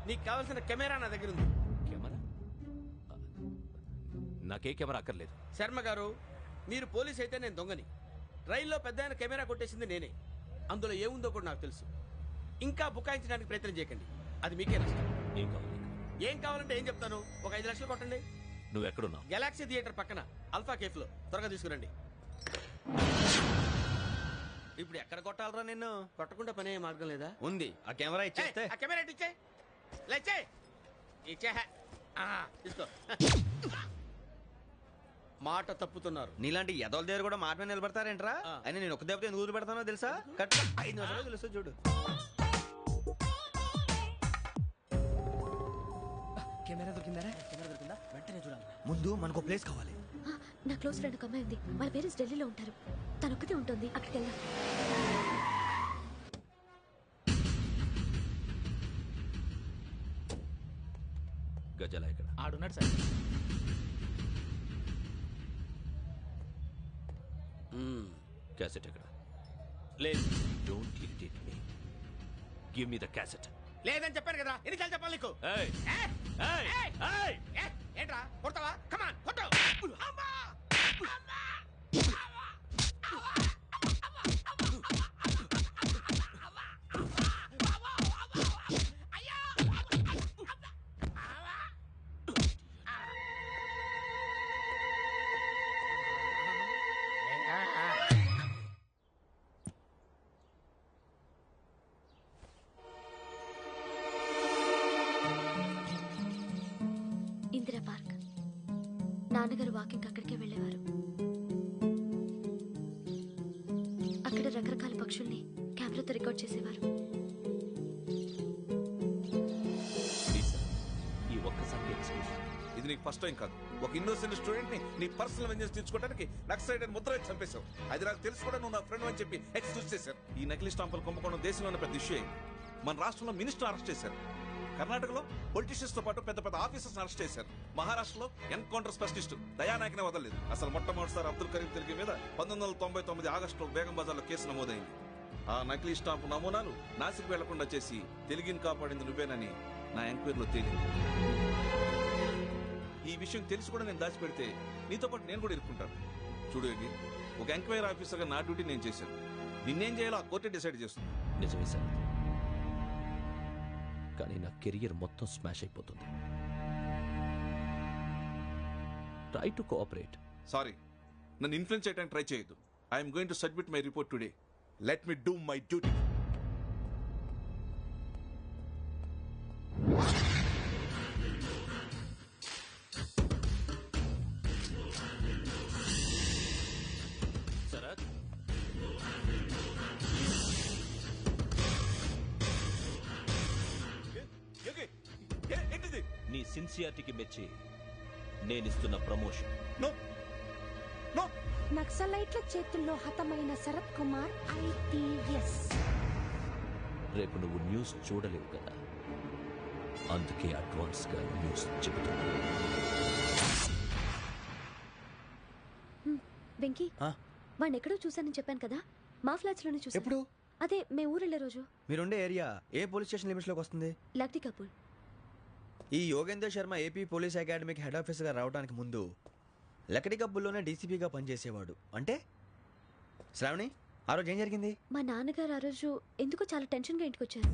నీకు కావాల్సిన కెమెరా నా దగ్గర ఉంది. కెమెరా? నాకే కెమెరా అక్కర్లేదు. శర్మ గారు, మీరు పోలీస్ అయితే నేను దొంగని. రైల్లో పెద్ద ఆయన కెమెరా కొట్టేసింది నేనే. అందులో ఏముందో కూడా నాకు తెలుసు. ఇంకా బుకాయించడానికి ప్రయత్నం చేయకండి, అది మీకే నష్టం. ఏం కావాలి? ఏం కావాలంటే ఏం చెప్తాను, ఒక 5 లక్షలు కొట్టండి. నువ్వు ఎక్కడున్నావు? గెలాక్సీ థియేటర్ పక్కన అల్ఫా కేఫ్ లో. త్వరగా తీసుకురండి. ఇప్పుడు ఎక్కడ కొట్టాలరా నిన్ను? కొట్టకుండా పనే మార్గం లేదా? ఉంది. ఆ కెమెరా ఇచ్చేస్తే. ఆ కెమెరా ఇచ్చే లేచే ఇచ్చే. తీసుకో. మాట తప్పుతున్నారు. నీలాంటి ఎదల దగ్గర కూడా మాట మీద నిలబడతారేంట్రా? అయినా నేను ఒక దెబ్బతో ఎందుకు ఊరు పెడతానో తెలుసా? కరెక్ట్ 5 నిమిషాలు తెలుసు చూడు. కెమెరా దొరికిందా? వెంటనే చూడాలి. ముందు మనకు ప్లేస్ కావాలి. నా క్లోజ్ ఫ్రెండ్ ఒక అమ్మాయి ఉంది. వాళ్ళ పేరెంట్స్ ఢిల్లీలో ఉంటారు. తనొక్కతే ఉంటుంది. అక్కడికి వెళ్దాం. గజాల ఇక్కడ ఆడున్నాడు సార్. క్యాసెట్ ఎక్కడ? లేదు. Don't irritate me. Give me the cassette. లేదని చెప్పాను కదా, ఎన్నిసార్లు చెప్పాలి నీకు? ఏంట్రా కొడతావా? కమాన్ కొట్టు. ఇందిరా పార్క్. నాన్నగారు వాకింగ్ అక్కడికే వెళ్ళేవారు. అక్కడ రకరకాల పక్షుల్ని కెమెరాతో రికార్డ్ చేసేవారు. ఈ ఒక్కసారి ఎక్స్క్యూజ్. ఇది నీకు ఫస్ట్ టైం కాదు. ఒక ఇన్నోసెంట్ స్టూడెంట్ ని నీ పర్సనల్ వెంజెన్స్ తీర్చుకోవడానికి నక్సలైట్ అని ముద్ర వేసి చంపేశావు. అది నాకు తెలుసు కూడా నువ్వు నా ఫ్రెండ్ అని చెప్పి ఎక్స్క్యూజ్ చేశారు. ఈ నకిలీ స్టాంపులు కుంభకోణం దేశంలో ఉన్న పెద్ద ఇష్యూ అయింది. మన రాష్ట్రంలో మినిస్టర్ అరెస్ట్ చేశారు. కర్ణాటకలో పొలిటీషియన్స్ తో పాటు పెద్ద పెద్ద ఆఫీసర్స్ అరెస్ట్ చేశారు. మహారాష్ట్రలో ఎన్కౌంటర్ స్పెషలిస్ట్ దయానాయకనే వదలలేదు. అసలు మొట్టమొదటిసారి అబ్దుల్ కరీం తెలుగు మీద 1999 ఆగస్టులో బేగం బజార్లో కేసు నమోదైంది. ఆ నకిలీ స్టాంపు నమూనాలు నాసిక్ వెళ్లకుండా చేసి తెలుగుని కాపాడింది నువ్వేనని నా ఎంక్వైరీలో తేలింది. ఈ విషయం తెలిసి కూడా నేను దాచిపెడితే నీతో పాటు నేను కూడా ఇరుక్కుంటాను. చూడు యోగి, ఒక ఎంక్వైరీ ఆఫీసర్గా నా డ్యూటీ నేను చేశాను. నిన్నేం చేయాలో ఆ కోర్టే డిసైడ్ చేస్తుంది. నిజమే సార్, కానీ నా కెరియర్ మొత్తం స్మాష్ అయిపోతుంది. Try to cooperate. సారీ, నన్ను ఇన్ఫ్లుయెన్స్ చేయడానికి ట్రై చేయొద్దు. I'm going to submit my report today. Let me do my duty. Sharath, నీ సిన్సియారిటీకి మెచ్చి నేనిస్తున్న ప్రమోషన్. నక్సలైట్ల చేతుల్లో హతమైన శరత్ కుమార్ ఐపీఎస్. రేపు నువ్వు న్యూస్ చూడలేవు కదా, అందుకే అడ్వాన్స్ గా న్యూస్ చెబుతున్నా. వెంకీ, వాడిని ఎక్కడో చూశానని చెప్పాను కదా, మా ఫ్లాట్స్ లోనే చూసాను. ఎప్పుడు? అదే మేము ఊరెళ్ళే రోజు. మీరుండే ఏరియా ఏ పోలీస్ స్టేషన్ లిమిట్స్ లోకి వస్తుంది? లక్టీ కపూర్. ఈ యోగేందర్ శర్మ ఏపీ పోలీస్ అకాడమీకి హెడ్ ఆఫీసర్గా రావడానికి ముందు లకడి కబ్బుల్లోనే డీసీపీగా పనిచేసేవాడు. అంటే శ్రావణి, ఆ రోజు ఏం జరిగింది? మా నాన్నగారు ఆ రోజు ఎందుకో చాలా టెన్షన్ గా ఇంటికి వచ్చారు.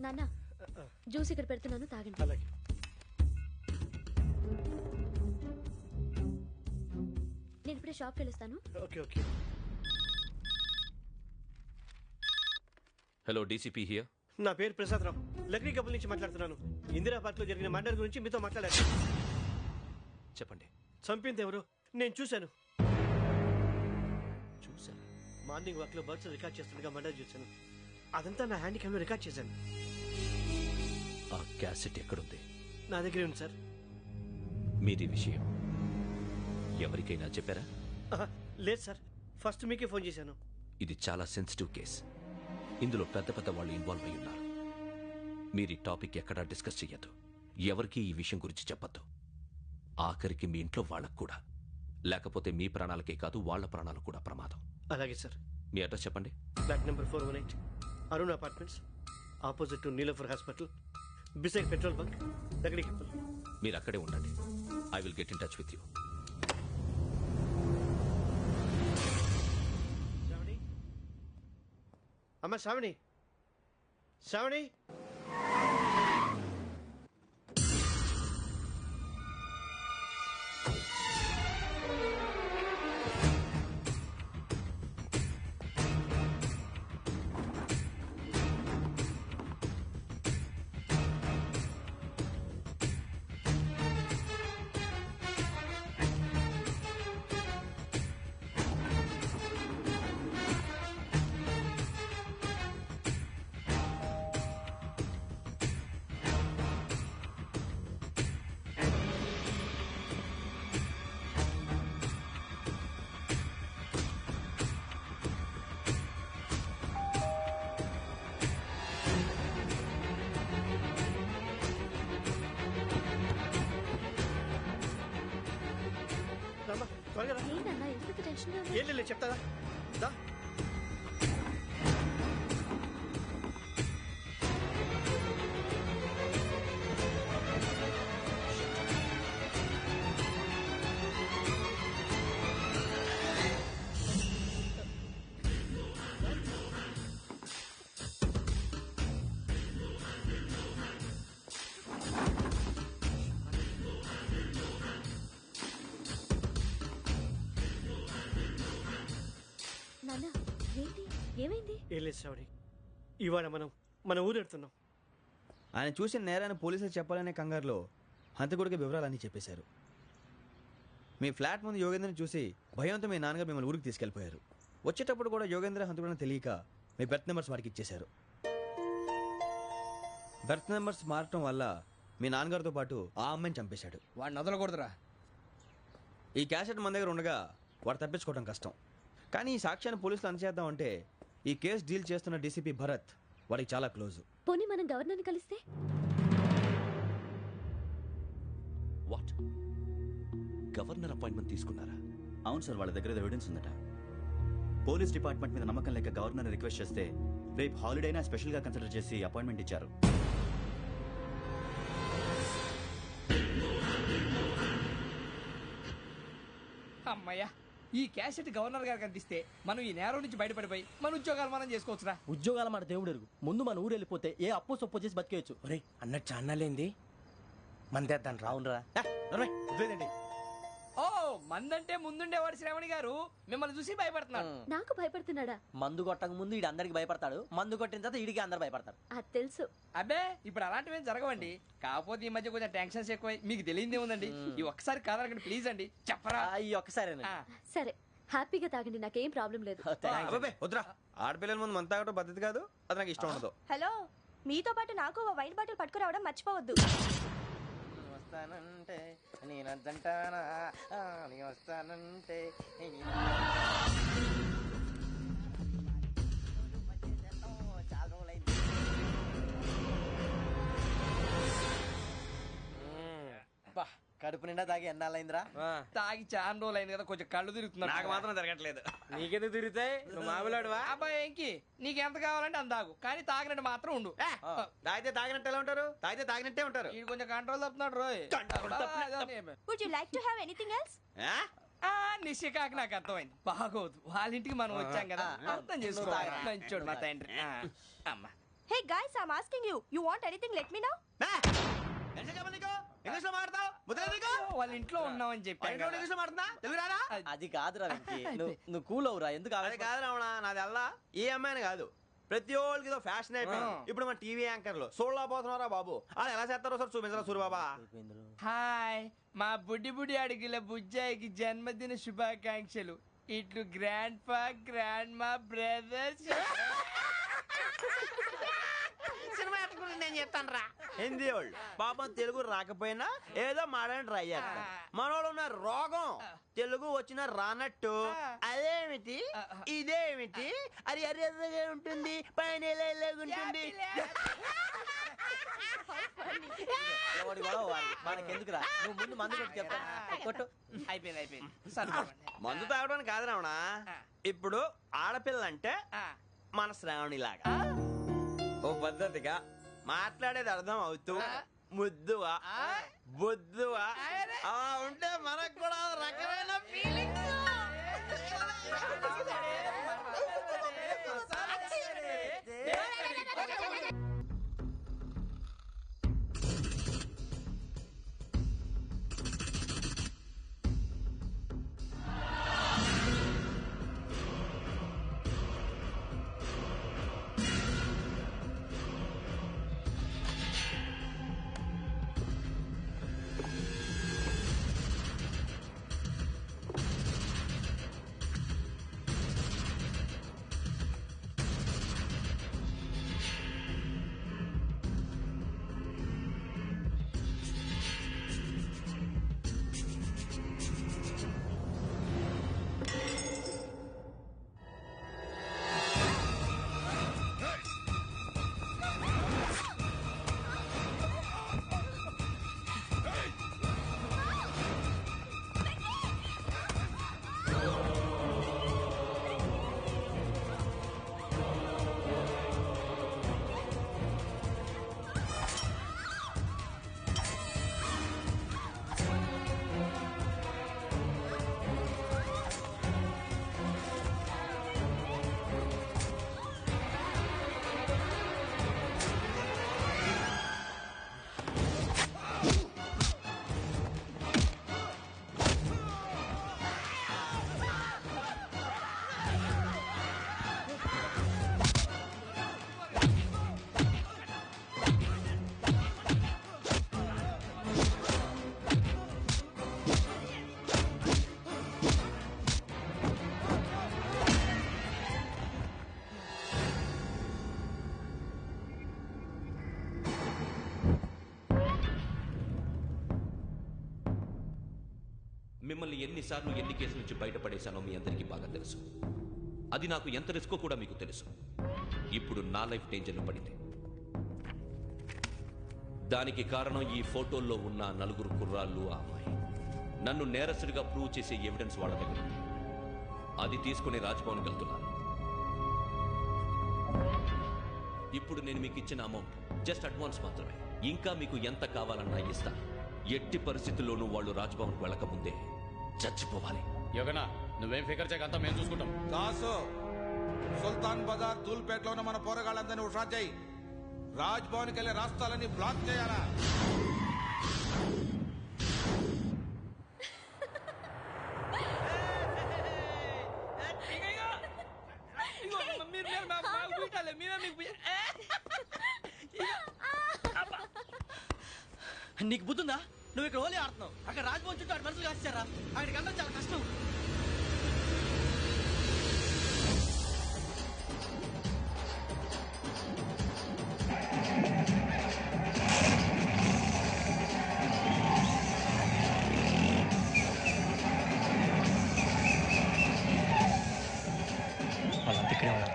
నాన్న, జ్యూస్ ఇక్కడ పెడుతున్నాను, తాగండి. నేను ఇప్పుడే షాప్కి వెళ్ళొస్తాను. Hello, DCP here. నా పేరు ప్రసాదరావు, లక్డీ కపుల్ నుంచి మాట్లాడుతున్నాను. ఇందిరా పార్క్ లో జరిగిన మర్డర్ గురించి మీతో మాట్లాడారు. చెప్పండి. చంపింది ఎవరు? నేను చూశాను. చూశాను. మార్నింగ్ వాక్ లో బర్డ్స్ రికార్డ్ చేస్తుండగా మర్డర్ చూశాను. అదంతా నా హ్యాండ్ క్యామ్ లో రికార్డ్ చేశాను. ఆ క్యాసెట్ ఎక్కడుంది? నా దగ్గరే ఉంది సార్. మీది విషయం ఎవరికైనా చెప్పారా? లేదు సార్, ఫస్ట్ మీకే ఫోన్ చేశాను. ఇది చాలా సెన్సిటివ్ కేస్. ఇందులో పెద్ద పెద్ద వాళ్ళు ఇన్వాల్వ్ అయి ఉన్నారు. మీరు ఈ టాపిక్ ఎక్కడా డిస్కస్ చెయ్యొద్దు. ఎవరికి ఈ విషయం గురించి చెప్పొద్దు. ఆఖరికి మీ ఇంట్లో వాళ్ళకు కూడా. లేకపోతే మీ ప్రాణాలకే కాదు, వాళ్ళ ప్రాణాలకు కూడా ప్రమాదం. అలాగే సార్. మీ అడ్రస్ చెప్పండి. Flat number 418. Arun apartments, opposite to Niloufer hospital, beside petrol bunk, Lakdi Kapul. మీరు అక్కడే ఉండండి. I will get in touch with you. Shravani, అమ్మ శ్రావణి, శ్రావణి. రామ్మా, త్వరగా రా. ఏంటన్నా ఎందుకు టెన్షన్ ఏం లేదు చెప్తాదా దా. నాన్న ఏంటి ఏమైంది? ఏం లేదు శ్రావణి, ఇవాళ మనం మన ఊరు వెళ్తున్నాం. ఆయన చూసిన నేరాన్ని పోలీసులు చెప్పాలనే కంగారులో హంతకుడికి వివరాలన్నీ చెప్పేశారు. మీ ఫ్లాట్ ముందు యోగేంద్రని చూసి భయంతో మీ నాన్నగారు మిమ్మల్ని ఊరికి తీసుకెళ్ళిపోయారు. వచ్చేటప్పుడు కూడా యోగేంద్ర హంతకుడని తెలియక మీ బెర్త్ నెంబర్స్ వారికి ఇచ్చేశారు. బెర్త్ నెంబర్స్ మారటం వల్ల మీ నాన్నగారితో పాటు ఆ అమ్మాయిని చంపేశాడు. వాడిని వదలకూడదురా. ఈ క్యాసెట్ మన దగ్గర ఉండగా వాడు తప్పించుకోవడం కష్టం. కానీ ఈ సాక్ష్యాన్ని పోలీసులు అందచేద్దామంటే ఈ కేసు డీల్ చేస్తున్న డీసీపీ భరత్ వాడికి చాలా క్లోజు. పోనీ మనం గవర్నర్ని కలిస్తే? వాట్? గవర్నర్ అపాయింట్మెంట్ తీసుకున్నారా? అవును సార్, వాళ్ళ దగ్గర ఎవిడెన్స్ ఉందట. పోలీస్ డిపార్ట్మెంట్ మీద నమ్మకం లేక గవర్నర్ రిక్వెస్ట్ చేస్తే రేపు హాలిడేనా స్పెషల్గా కన్సిడర్ చేసి అపాయింట్మెంట్ ఇచ్చారు. అమ్మయ్యా, ఈ క్యాసెట్ గవర్నర్ గారికి అందిస్తే మనం ఈ నేరం నుంచి బయటపడిపోయి మన ఉద్యోగాలు మనం చేసుకోవచ్చురా. ఉద్యోగాల మాట దేవుడు ఎరుగు. ముందు మన ఊరు వెళ్ళిపోతే ఏ అప్పు సొప్పు చేసి బతికేయచ్చు. ఒరే అన్నట్టు చాన్నాలేంది మందేద్దాం రా. అవునరా? ఓ మందంటే ముందుండేవాడు శ్రావణి గారు మిమ్మల్ని చూసి భయపడుతున్నాడు. నాకు భయపడుతున్నాడా? మందు కొట్టక ముందు ఈడు అందరికి భయపడతాడు, మందు కొట్టిన తర్వాత ఈడికి అందరు భయపడతారు. అది తెలుసు. అబ్బే ఇప్పుడు అలాంటివి ఏం జరగవండి. కాకపోతే ఈ మధ్య కొంచెం టెన్షన్స్ ఎక్కువై మీకు తెలియదే ఉందండి. ఈ ఒక్కసారి కాదనకండి ప్లీజ్ అండి, చెప్పరా. ఈ ఒక్కసారి సరే హ్యాపీగా తాగండి, నాకేం ప్రాబ్లం లేదు. అబ్బాబే వద్దురా, ఆడపిల్లల ముందు మన తాగటం పద్ధతి కాదు. అది నాకు ఇష్టం ఉండదు. హలో, మీతో పాటు నాకు ఓ వైన్ బాటిల్ పట్టుకురావడం మర్చిపోవద్దు. వస్తానంటే నేనంటానా, వస్తానంటే కడుపు నిండా తాగి ఎన్నాళ్ళైందిరా? తాగి చాలా రోజులు అయింది కదా, కొంచెం కళ్ళు తిరుగుతున్నా. నాకు మాత్రం జరగట్లేదు. నీకెందుకు తిరుగుతాయి? నువ్వు మామిలాడువా? అబ్బాయి ఏంకి నీకు ఎంత కావాలంటే అంత తాగు, కానీ తాగినట్టు మాత్రం ఉండు. తాగితే తాగినట్టు ఎలా ఉంటారు? తాగితే తాగినట్టే ఉంటారు. వీడు కొంచెం కంట్రోల్ తప్పుతున్నాడు రోయ్. Would you like to have anything else? నిశ్చికాకి నాకు అర్థమైంది. బాగోదు, వాళ్ళ ఇంటికి మనం వచ్చాం కదా, అర్థం చేసుకోవాలి. మంచోడు మా తండ్రి. అమ్మా hey guys, I am asking you, you want anything let me know. English లో మాట్లాడతావు? వాళ్ళ ఇంట్లో ఉన్నామని చెప్పాను. ఇంగ్లీష్ లో మాట్లాడుతున్నా? తెలుగు రాదా? అది కాదురా వెంకీ, నువ్వు కూల్ అవురా. ఎందుకు అది కాదు రావణ, నాది అల్లా ఏ అమ్మాయిని కాదు, ప్రతి ఒళ్ళకి ఏదో ఫ్యాషన్ అయిపోయింది. ఇప్పుడు మన టీవీ యాంకర్లు సోళ్ళ పోతున్నారా బాబు, అది ఎలా చేస్తారో సార్ చూపించరా సూరిబాబా. హాయ్, మా బుడ్డి బుడి అడిగిల బుజ్జాయికి జన్మదిన శుభాకాంక్షలు. ఇట్లు గ్రాండ్ ఫా గ్రాండ్ మా బ్రదర్స్. సినిమా గురించి నేను చెప్తాను రా. హిందీ వాళ్ళు పాపం తెలుగు రాకపోయినా ఏదో మాడని ట్రై చేస్తారు. మనోళ్ళు ఉన్న రోగం తెలుగు వచ్చిన రానట్టు అదేమిటి ఇదేమిటి అది అర్రగా ఉంటుంది, పైన ఉంటుంది. మనకెందుకురా, నువ్వు ముందు మందు కొట్టి చెప్తా. కొట్టు. అయిపోయింది. మందు తాగడానికి కాదు రావణ, ఇప్పుడు ఆడపిల్ల అంటే మన శ్రావణి లాగా పద్ధతిగా మాట్లాడేది అర్థం అవుతూ ముద్దువా బొద్దువా అలా ఉంటే మనకు కూడా రకమైన ఫీలింగ్స్. మిమ్మల్ని ఎన్నిసార్లు ఎన్ని కేసుల నుంచి బయటపడేశానో మీ అందరికీ బాగా తెలుసు. అది నాకు ఎంత రిస్కో కూడా మీకు తెలుసు. ఇప్పుడు నా లైఫ్ డేంజర్లో పడింది. దానికి కారణం ఈ ఫోటోల్లో ఉన్న 4 కుర్రాళ్ళు, ఆ అమ్మాయి. నన్ను నేరస్తుడిగా ప్రూవ్ చేసే ఎవిడెన్స్ వాళ్ళ దగ్గర ఉంది. అది తీసుకుని రాజ్భవన్కి వెళ్తున్నాను. ఇప్పుడు నేను మీకు ఇచ్చిన అమౌంట్ జస్ట్ అడ్వాన్స్ మాత్రమే. ఇంకా మీకు ఎంత కావాలన్నా ఇస్తాను. ఎట్టి పరిస్థితుల్లోనూ వాళ్ళు రాజ్భవన్కి వెళ్ళకముందే చచ్చిపోవాలి. యోగనా, నువ్వేం ఫికర్ చేయకంతా మేము చూసుకుంటాం. దాసు, సుల్తాన్ బజార్ తూల్పేటలో ఉన్న మన పోరగాళ్ళందరినీ హుషారు చేయి. రాజ్ భవన్కి వెళ్ళే రాష్ట్రాలని బ్లాక్ చేయాలా? నీకు బుద్ధుందా? నువ్వు ఇక్కడ హోలీ ఆడుతున్నావు, అక్కడ రాజ్భవన్ చుట్టూ ఆడు మనుషులు కాస్తారా? అక్కడికి వెళ్ళడం చాలా కష్టం. వాళ్ళంతా ఇక్కడే ఉన్నారు.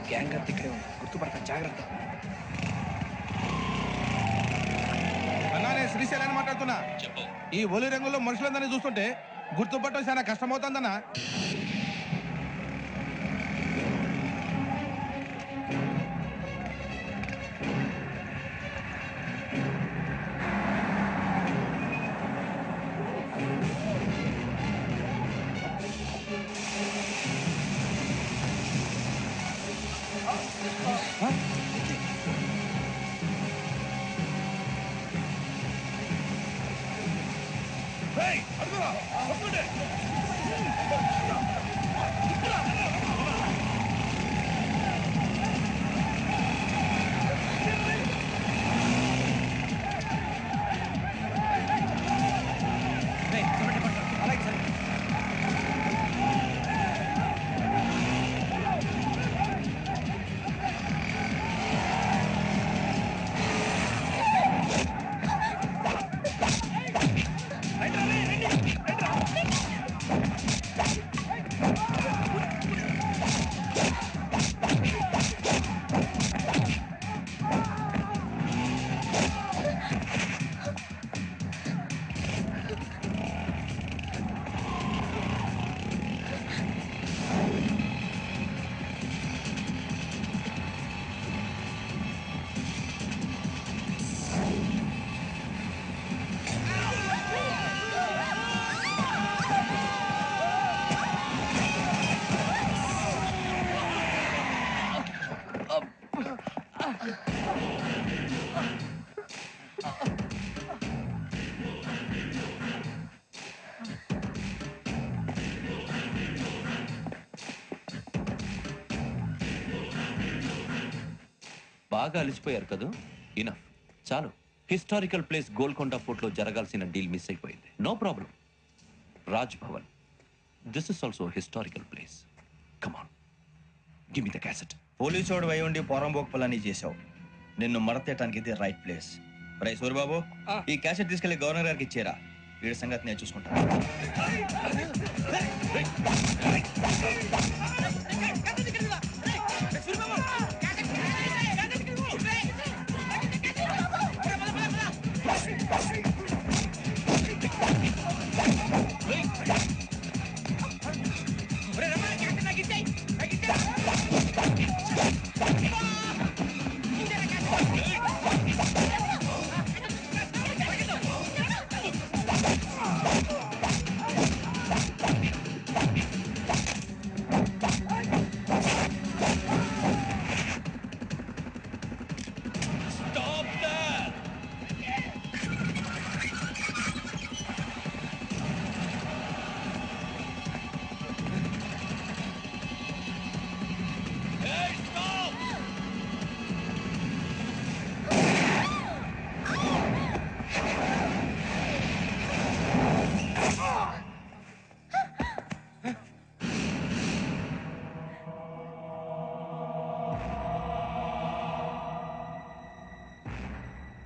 గ్యాంగ్ అంతా ఇక్కడే ఉంది, గుర్తుపడతాను, జాగ్రత్త. అన్నానే శ్రీశైలాన్ని మాట్లాడుతున్నా. ఈ ఒలి రంగుల్లో మనుషులందరినీ చూస్తుంటే గుర్తుపట్టడం చాలా కష్టమవుతుందన్నా. Hey, బాగా అలిసిపోయారు కదూ? ఇనఫ్, చాలు. హిస్టారికల్ ప్లేస్ గోల్కొండ ఫోర్ట్ లో జరగాల్సిన డీల్ మిస్ అయిపోయింది. No problem. Raj Bhavan, this is also historical place. Come on, give me the cassette. పోలీసోడు వై ఉండి పోరంబోక్ చేసావు. నిన్ను మడతేయటానికి ఇది రైట్ ప్లేస్. రై సూరిబాబు, ఈ క్యాసెట్ తీసుకెళ్లి గవర్నర్ గారికి ఇచ్చేరా. వీడి సంగతి నేను చూసుకుంటాను.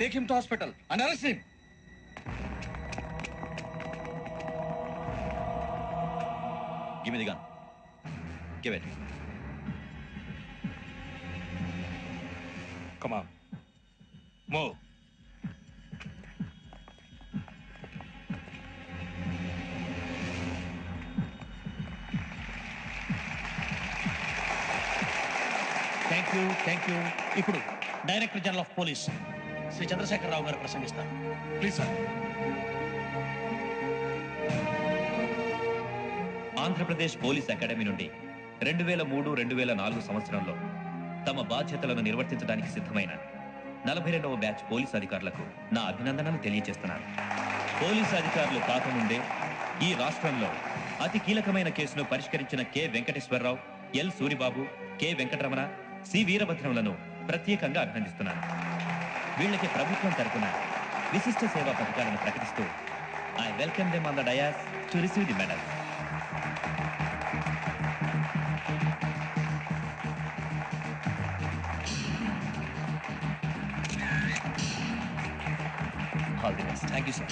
Take him to hospital and arrest him. Give me the gun. Give it. Come on. Move. Thank you. ఇప్పుడు director general of police Shri Chandrasekhararao garu ప్రసంగిస్తారు. Please sir. Andhra Pradesh police academy నుండి 2003-2004 సంవత్సరంలో తమ బాధ్యతలను నిర్వర్తించడానికి సిద్ధమైన 42వ బ్యాచ్ పోలీస్ అధికారులకు నా అభినందనలు తెలియజేస్తున్నాను. పోలీస్ అధికారులు కాకముందే ఈ రాష్ట్రంలో అతి కీలకమైన కేసును పరిష్కరించిన K Venkateswararao, L Suribabu, K Venkataramana, C వీరభద్రములను ప్రత్యేకంగా అభినందిస్తున్నాను. వీళ్ళకి ప్రభుత్వం తరపున విశిష్ట సేవా పథకాలను ప్రకటిస్తూ I welcome them on the dais to receive the medal. All the best. Thank you, sir.